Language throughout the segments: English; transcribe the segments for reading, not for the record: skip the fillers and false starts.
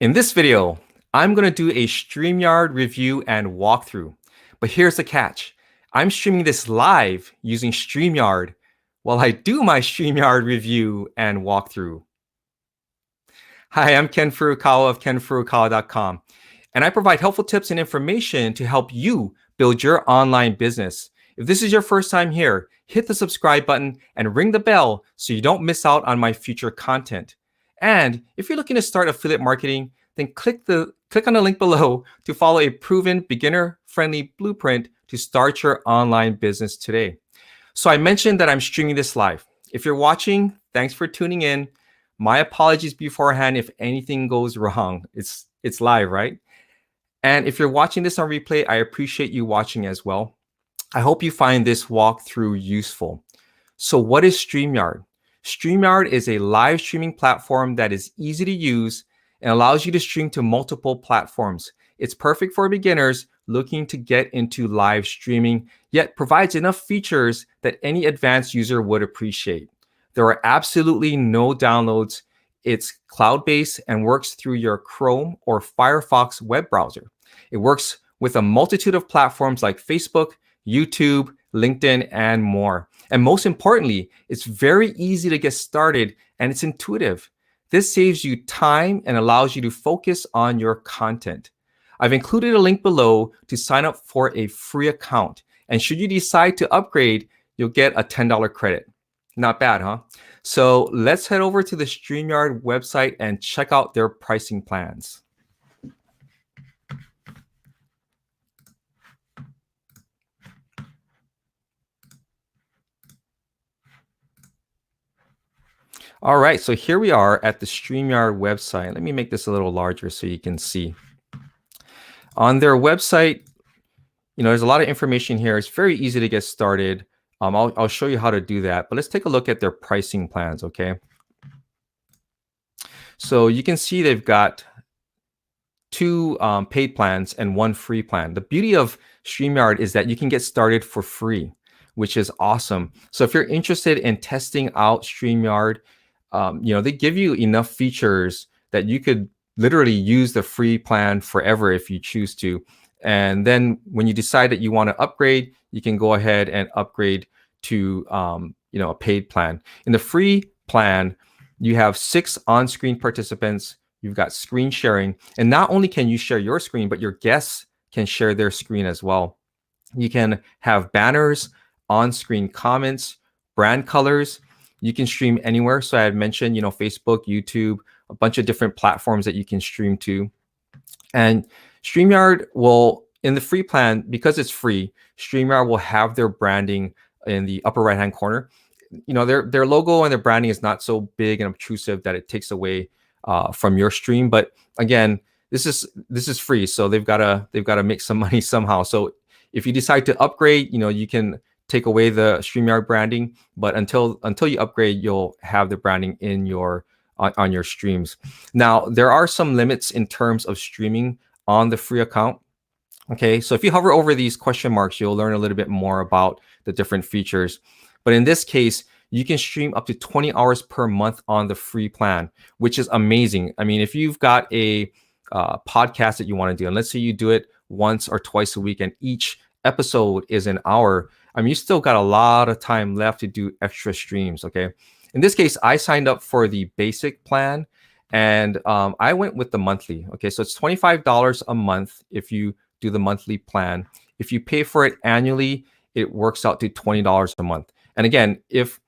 In this video, I'm going to do a StreamYard review and walkthrough. But here's the catch. I'm streaming this live using StreamYard while I do my StreamYard review and walkthrough. Hi, I'm Ken Furukawa of kenfurukawa.com, and I provide helpful tips and information to help you build your online business. If this is your first time here, hit the subscribe button and ring the bell so you don't miss out on my future content. And if you're looking to start affiliate marketing, then click on the link below to follow a proven beginner-friendly blueprint to start your online business today. So I mentioned that I'm streaming this live. If you're watching, thanks for tuning in. My apologies beforehand if anything goes wrong. It's live, right? And if you're watching this on replay, I appreciate you watching as well. I hope you find this walkthrough useful. So what is StreamYard? StreamYard is a live streaming platform that is easy to use and allows you to stream to multiple platforms. It's perfect for beginners looking to get into live streaming, yet provides enough features that any advanced user would appreciate. There are absolutely no downloads. It's cloud-based and works through your Chrome or Firefox web browser. It works with a multitude of platforms like Facebook, YouTube, LinkedIn, and more. And most importantly, it's very easy to get started and it's intuitive. This saves you time and allows you to focus on your content. I've included a link below to sign up for a free account. And should you decide to upgrade, you'll get a $10 credit. Not bad, huh? So let's head over to the StreamYard website and check out their pricing plans. All right, so here we are at the StreamYard website. Let me make this a little larger so you can see. On their website, there's a lot of information here. It's very easy to get started. I'll show you how to do that, but let's take a look at their pricing plans, okay? So you can see they've got two paid plans and one free plan. The beauty of StreamYard is that you can get started for free, which is awesome. So if you're interested in testing out StreamYard, they give you enough features that you could literally use the free plan forever if you choose to. And then when you decide that you want to upgrade, you can go ahead and upgrade to a paid plan. In the free plan, you have 6 on-screen participants. You've got screen sharing. And not only can you share your screen, but your guests can share their screen as well. You can have banners, on-screen comments, brand colors. You can stream anywhere. So I had mentioned, Facebook, YouTube, a bunch of different platforms that you can stream to. And StreamYard will, in the free plan, because it's free, StreamYard will have their branding in the upper right-hand corner. Their logo and their branding is not so big and obtrusive that it takes away from your stream. But again, this is free, so they've got to make some money somehow. So if you decide to upgrade, you can take away the StreamYard branding, but until you upgrade, you'll have the branding in your on your streams. Now, there are some limits in terms of streaming on the free account. Okay, so if you hover over these question marks, you'll learn a little bit more about the different features. But in this case, you can stream up to 20 hours per month on the free plan, which is amazing. I mean, if you've got a podcast that you want to do, and let's say you do it once or twice a week, and each episode is an hour, I mean, you still got a lot of time left to do extra streams, okay? In this case, I signed up for the basic plan, and I went with the monthly, okay? So it's $25 a month if you do the monthly plan. If you pay for it annually, it works out to $20 a month. And again, if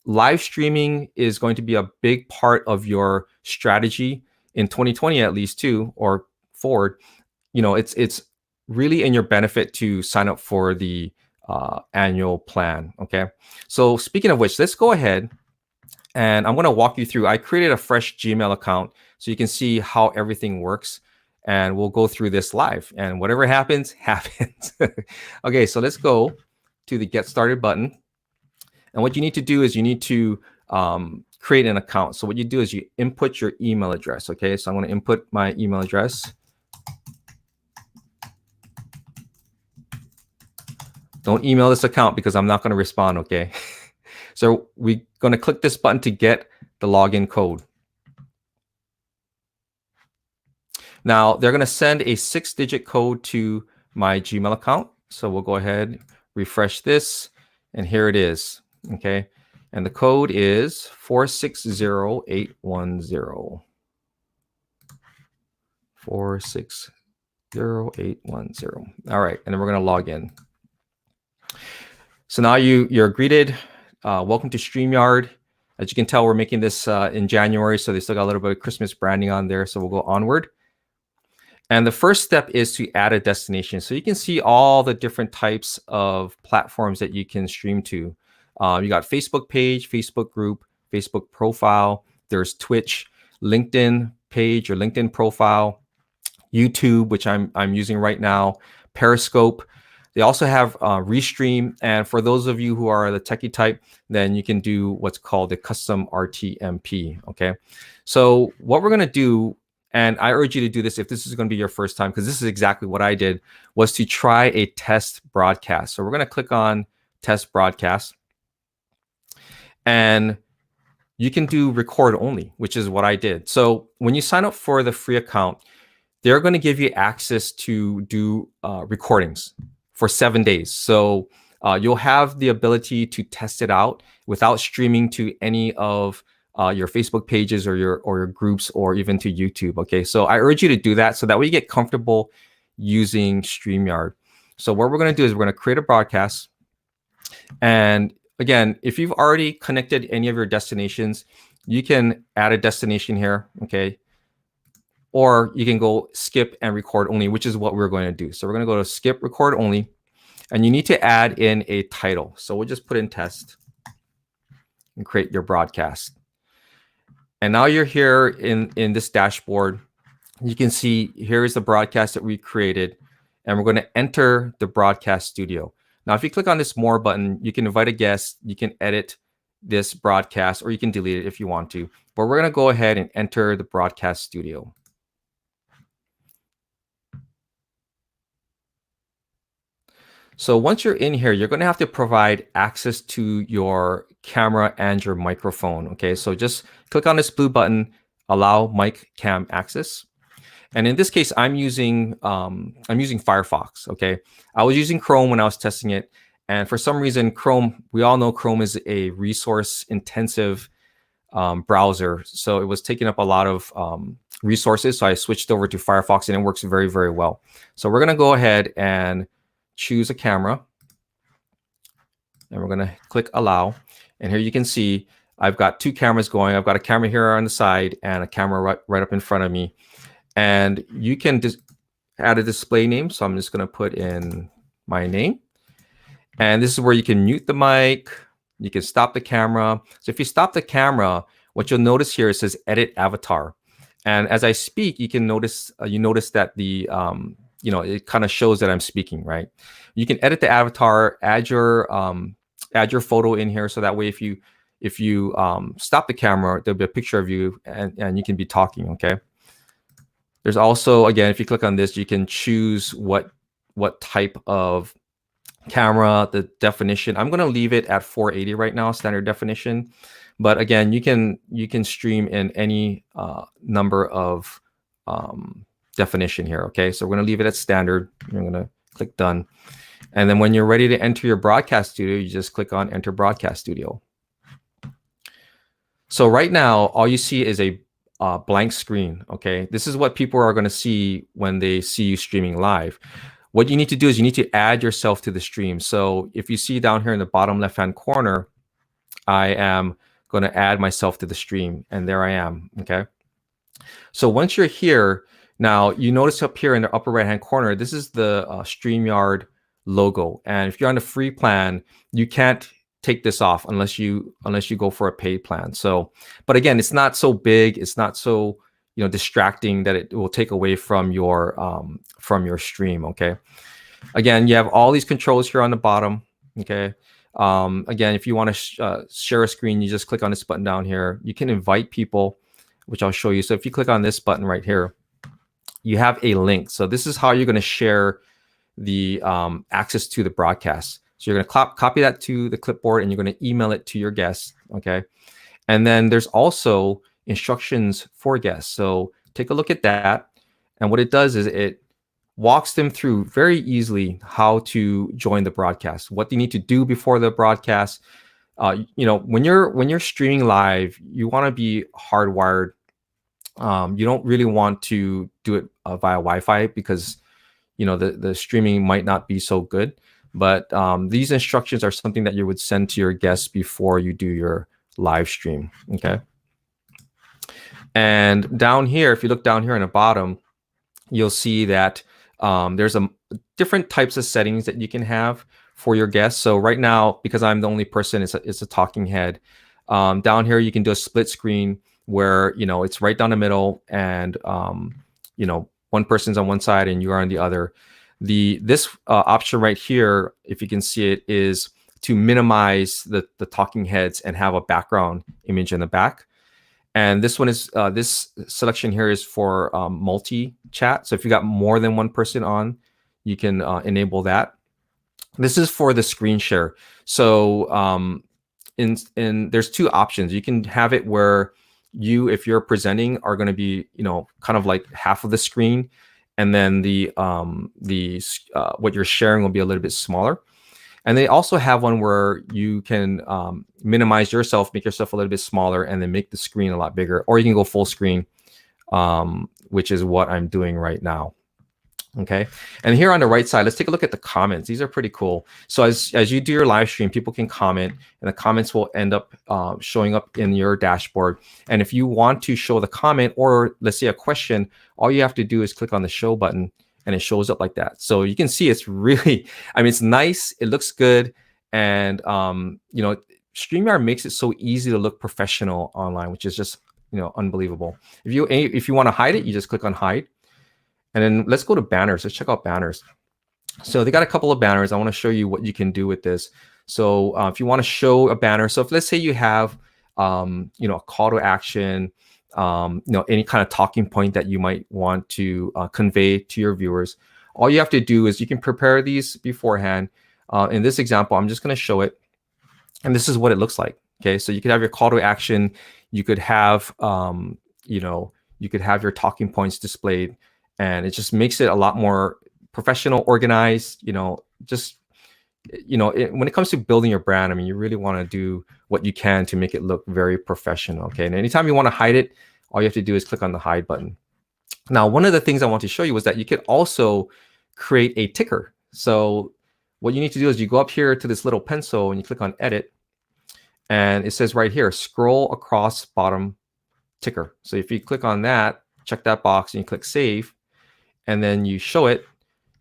live streaming is going to be a big part of your strategy in 2020 at least too, or forward, it's really in your benefit to sign up for the annual plan, okay? So speaking of which, let's go ahead and I'm going to walk you through. I created a fresh Gmail account so you can see how everything works, and we'll go through this live, and whatever happens, happens. Okay, so let's go to the Get Started button. And what you need to do is you need to create an account. So what you do is you input your email address, okay? So I'm going to input my email address. Don't email this account because I'm not going to respond, okay? So we're going to click this button to get the login code. Now they're going to send a 6-digit code to my Gmail account. So we'll go ahead, refresh this, and here it is. Okay. And the code is 460810. 460810. All right. And then we're going to log in. So now you're greeted. Welcome to StreamYard. As you can tell, we're making this in January, so they still got a little bit of Christmas branding on there. So we'll go onward. And the first step is to add a destination. So you can see all the different types of platforms that you can stream to. You got Facebook page, Facebook group, Facebook profile. There's Twitch, LinkedIn page or LinkedIn profile, YouTube, which I'm using right now, Periscope. They also have Restream. And for those of you who are the techie type, then you can do what's called the custom RTMP. Okay. So what we're going to do, and I urge you to do this if this is going to be your first time, because this is exactly what I did, was to try a test broadcast. So we're going to click on test broadcast. And you can do record only, which is what I did. So when you sign up for the free account, they're going to give you access to do recordings for 7 days. So you'll have the ability to test it out without streaming to any of your Facebook pages or your groups or even to YouTube. Okay, so I urge you to do that so that way you get comfortable using StreamYard. So what we're going to do is we're going to create a broadcast. And again, if you've already connected any of your destinations, you can add a destination here. Okay. Or you can go skip and record only, which is what we're going to do. So we're going to go to skip record only, and you need to add in a title. So we'll just put in test and create your broadcast. And now you're here in this dashboard. You can see here is the broadcast that we created, and we're going to enter the broadcast studio. Now, if you click on this more button, you can invite a guest, you can edit this broadcast, or you can delete it if you want to. But we're going to go ahead and enter the broadcast studio. So once you're in here, you're going to have to provide access to your camera and your microphone. Okay, so just click on this blue button, allow mic cam access. And in this case, I'm using Firefox. Okay, I was using Chrome when I was testing it, and for some reason, Chrome. We all know Chrome is a resource-intensive browser, so it was taking up a lot of resources. So I switched over to Firefox, and it works very, very well. So we're gonna go ahead and choose a camera, and we're gonna click allow. And here you can see I've got two cameras going. I've got a camera here on the side and a camera right up in front of me. And you can just add a display name. So I'm just going to put in my name. And this is where you can mute the mic. You can stop the camera. So if you stop the camera, what you'll notice here, it says edit avatar. And as I speak, you can notice, you notice that the, it kind of shows that I'm speaking, right? You can edit the avatar, add your photo in here. So that way, if you stop the camera, there'll be a picture of you and you can be talking, okay? There's also, again, if you click on this, you can choose what type of camera, the definition. I'm going to leave it at 480 right now, standard definition. But again, you can stream in any number of definition here. Okay, so we're going to leave it at standard. I'm going to click done. And then when you're ready to enter your broadcast studio, you just click on enter broadcast studio. So right now, all you see is a blank screen. Okay, this is what people are going to see when they see you streaming live. What you need to do is you need to add yourself to the stream. So if you see down here in the bottom left hand corner, I am going to add myself to the stream, and there I am. Okay, so once you're here, now you notice up here in the upper right hand corner, this is the StreamYard logo. And if you're on the free plan, you can't take this off unless you go for a paid plan. So, but again, it's not so big, it's not so distracting that it will take away from your stream. Okay, again, you have all these controls here on the bottom. Okay, again, if you want to share a screen, you just click on this button down here. You can invite people, which I'll show you. So if you click on this button right here, you have a link. So this is how you're going to share the access to the broadcast. So you're going to copy that to the clipboard, and you're going to email it to your guests. Okay, and then there's also instructions for guests. So take a look at that, And what it does is it walks them through very easily how to join the broadcast, what they need to do before the broadcast. When you're streaming live, you want to be hardwired. You don't really want to do it via Wi-Fi because the streaming might not be so good. But these instructions are something that you would send to your guests before you do your live stream. Okay. And down here, if you look down here on the bottom, you'll see that there's different types of settings that you can have for your guests. So right now, because I'm the only person, it's a talking head. Down here, you can do a split screen where it's right down the middle, and one person's on one side and you are on the other. This option right here, if you can see it, is to minimize the talking heads and have a background image in the back. And this one is this selection here is for multi-chat. So if you got more than one person on, you can enable that. This is for the screen share. So there's two options. You can have it where if you're presenting, are going to be kind of like half of the screen, and then what you're sharing will be a little bit smaller. And they also have one where you can minimize yourself, make yourself a little bit smaller, and then make the screen a lot bigger. Or you can go full screen, which is what I'm doing right now. Okay. And here on the right side, let's take a look at the comments. These are pretty cool. So as you do your live stream, people can comment, and the comments will end up showing up in your dashboard. And if you want to show the comment, or let's say a question, all you have to do is click on the show button, and it shows up like that. So you can see it's really, it's nice. It looks good. And, StreamYard makes it so easy to look professional online, which is just, unbelievable. If you want to hide it, you just click on hide. And then let's go to banners. Let's check out banners. So they got a couple of banners. I want to show you what you can do with this. So if you want to show a banner, so if let's say you have, a call to action, any kind of talking point that you might want to convey to your viewers, all you have to do is you can prepare these beforehand. In this example, I'm just going to show it, and this is what it looks like. Okay, so you could have your call to action. You could have, you could have your talking points displayed, and it just makes it a lot more professional, organized. When it comes to building your brand, you really want to do what you can to make it look very professional. Okay, and anytime you want to hide it, all you have to do is click on the hide button. Now, one of the things I want to show you was that you could also create a ticker. So what you need to do is you go up here to this little pencil and you click on edit, and it says right here, scroll across bottom ticker. So if you click on that, check that box, and you click save, and then you show it,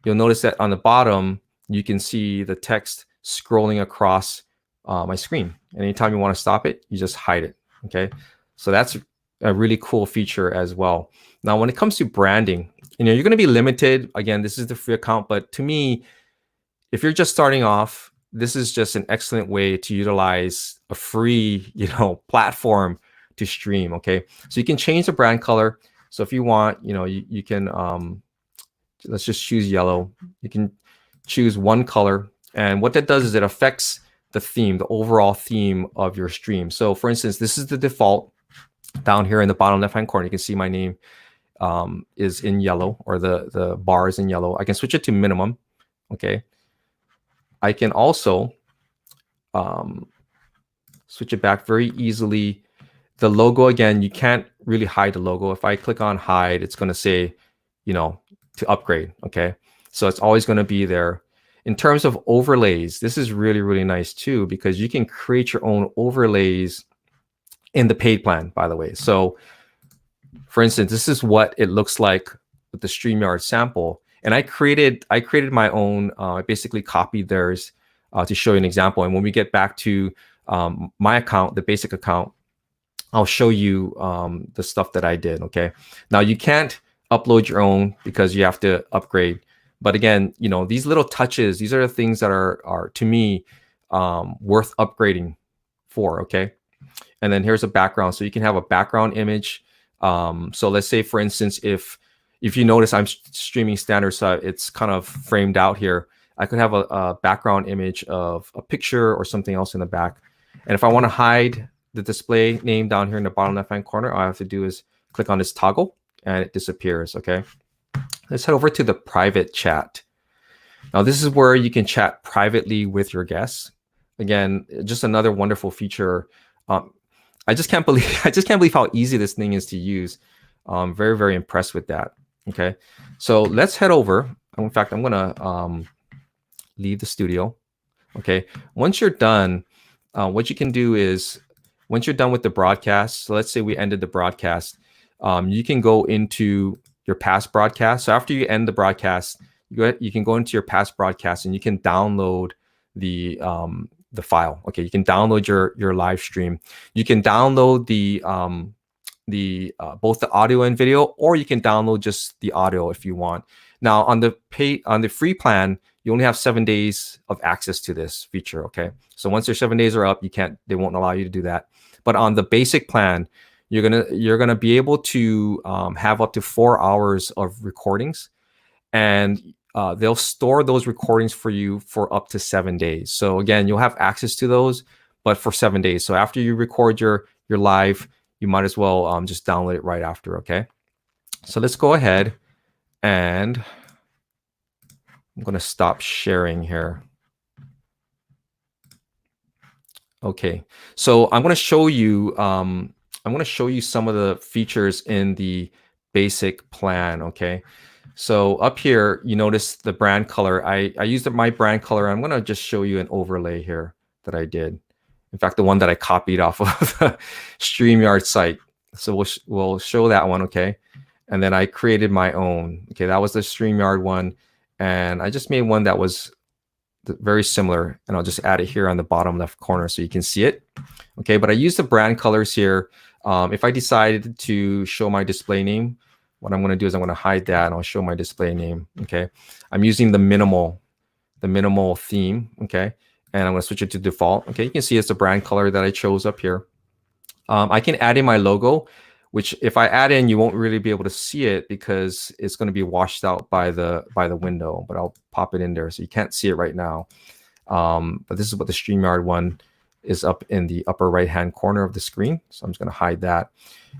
you'll notice that on the bottom, you can see the text scrolling across my screen. And anytime you want to stop it, you just hide it. Okay, so that's a really cool feature as well. Now, when it comes to branding, you're going to be limited. Again, this is the free account, but to me, if you're just starting off, this is just an excellent way to utilize a free, platform to stream. Okay, so you can change the brand color. So if you want, you can, let's just choose yellow. You can choose one color, and what that does is it affects the theme, the overall theme of your stream. So for instance, this is the default. Down here in the bottom left hand corner, you can see my name is in yellow, or the bar is in yellow. I can switch it to minimum. Okay, I can also switch it back very easily. The logo, again, you can't really hide the logo. If I click on hide, it's going to say, to upgrade. Okay, so it's always going to be there. In terms of overlays, this is really, really nice too, because you can create your own overlays in the paid plan, by the way. So for instance, this is what it looks like with the StreamYard sample. And I created my own, I basically copied theirs to show you an example. And when we get back to my account, the basic account, I'll show you the stuff that I did. Okay, now you can't upload your own because you have to upgrade. But again, these little touches, these are the things that are to me worth upgrading for. Okay, and then here's a background, so you can have a background image. So let's say, for instance, if you notice I'm streaming standard, so it's kind of framed out here, I could have a background image of a picture or something else in the back. And if I want to hide the display name down here in the bottom left hand corner, all I have to do is click on this toggle and it disappears. Okay, Let's head over to the private chat. Now, this is where you can chat privately with your guests. Again, just another wonderful feature. I just can't believe how easy this thing is to use. Very, very impressed with that. Okay, so let's head over. In fact, I'm gonna leave the studio. Okay, once you're done, what you can do is, once you're done with the broadcast, so let's say we ended the broadcast, you can go into your past broadcast. So after you end the broadcast, you can go into your past broadcast and you can download the file. Okay, you can download your live stream. You can download the both the audio and video, or you can download just the audio if you want. Now on the free plan, you only have 7 days of access to this feature. Okay, so once your 7 days are up, they won't allow you to do that. But on the basic plan, you're gonna be able to have up to 4 hours of recordings, and they'll store those recordings for you for up to 7 days. So again, you'll have access to those, but for 7 days. So after you record your live, you might as well just download it right after. Okay, so let's go ahead, and I'm going to stop sharing here. Okay, so I'm going to show you some of the features in the basic plan. Okay, so up here, you notice the brand color. I used my brand color. I'm going to just show you an overlay here that I did. In fact, the one that I copied off of the StreamYard site. So we'll show that one. Okay, and then I created my own. Okay, that was the StreamYard one, and I just made one that was very similar, and I'll just add it here on the bottom left corner so you can see it. Okay, but I use the brand colors here. If I decided to show my display name, what I'm going to do is I'm going to hide that and I'll show my display name. Okay, I'm using the minimal theme. Okay, and I'm going to switch it to default. Okay, you can see it's the brand color that I chose up here. I can add in my logo, which if I add in, you won't really be able to see it because it's going to be washed out by the window, but I'll pop it in there so you can't see it right now. But this is what the StreamYard one is up in the upper right hand corner of the screen. So I'm just going to hide that.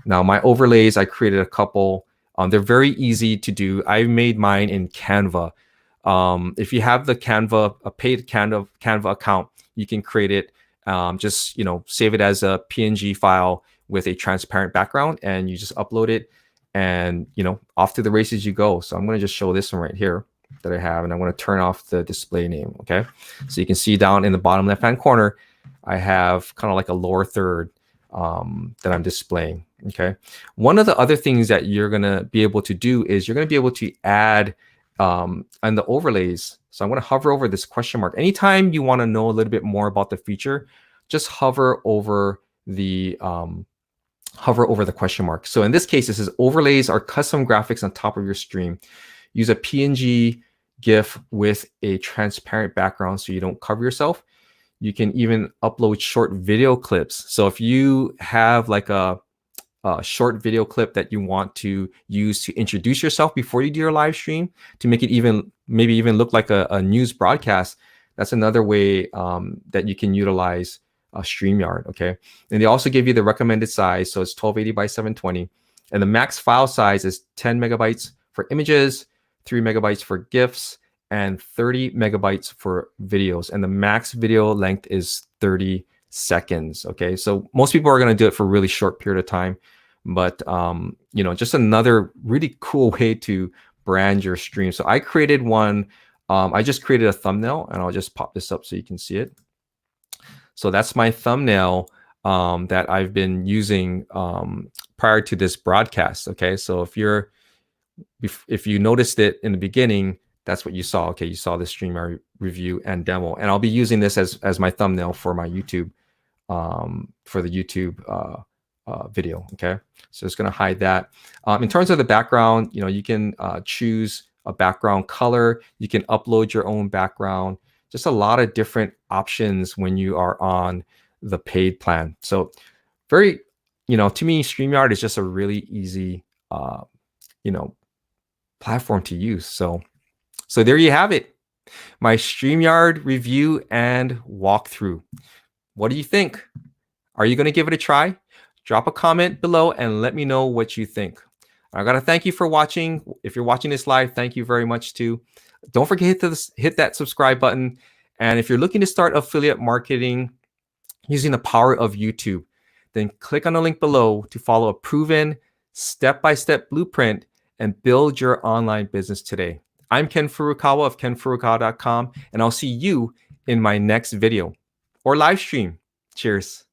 Now my overlays, I created a couple. They're very easy to do. I made mine in Canva. If you have the a paid Canva account, you can create it. Just save it as a PNG file with a transparent background, and you just upload it, and off to the races you go. So I'm going to just show this one right here that I have, and I'm going to turn off the display name. Okay, so you can see down in the bottom left hand corner, I have kind of like a lower third that I'm displaying. Okay, one of the other things that you're going to be able to do is you're going to be able to add on the overlays. So I'm going to hover over this question mark. Anytime you want to know a little bit more about the feature, just hover over the question mark. So in this case, it says overlays are custom graphics on top of your stream. Use a PNG GIF with a transparent background so you don't cover yourself. You can even upload short video clips. So if you have like a short video clip that you want to use to introduce yourself before you do your live stream, to make it maybe even look like a news broadcast, that's another way that you can utilize StreamYard. Okay, and they also give you the recommended size, so it's 1280 by 720, and the max file size is 10 megabytes for images, 3 megabytes for GIFs, and 30 megabytes for videos, and the max video length is 30 seconds. Okay, so most people are going to do it for a really short period of time, but just another really cool way to brand your stream. So I created one. I just created a thumbnail, and I'll just pop this up so you can see it. So that's my thumbnail that I've been using prior to this broadcast. Okay, so if you noticed it in the beginning, that's what you saw. Okay, you saw the StreamYard review and demo, and I'll be using this as my thumbnail for my YouTube for the YouTube video. Okay, so it's going to hide that. In terms of the background, you can choose a background color. You can upload your own background. Just a lot of different options when you are on the paid plan. So very, to me, StreamYard is just a really easy, platform to use. So there you have it. My StreamYard review and walkthrough. What do you think? Are you going to give it a try? Drop a comment below and let me know what you think. I gotta thank you for watching. If you're watching this live, thank you very much too. Don't forget to hit that subscribe button. And if you're looking to start affiliate marketing using the power of YouTube, then click on the link below to follow a proven step-by-step blueprint and build your online business today. I'm Ken Furukawa of kenfurukawa.com, and I'll see you in my next video or live stream. Cheers.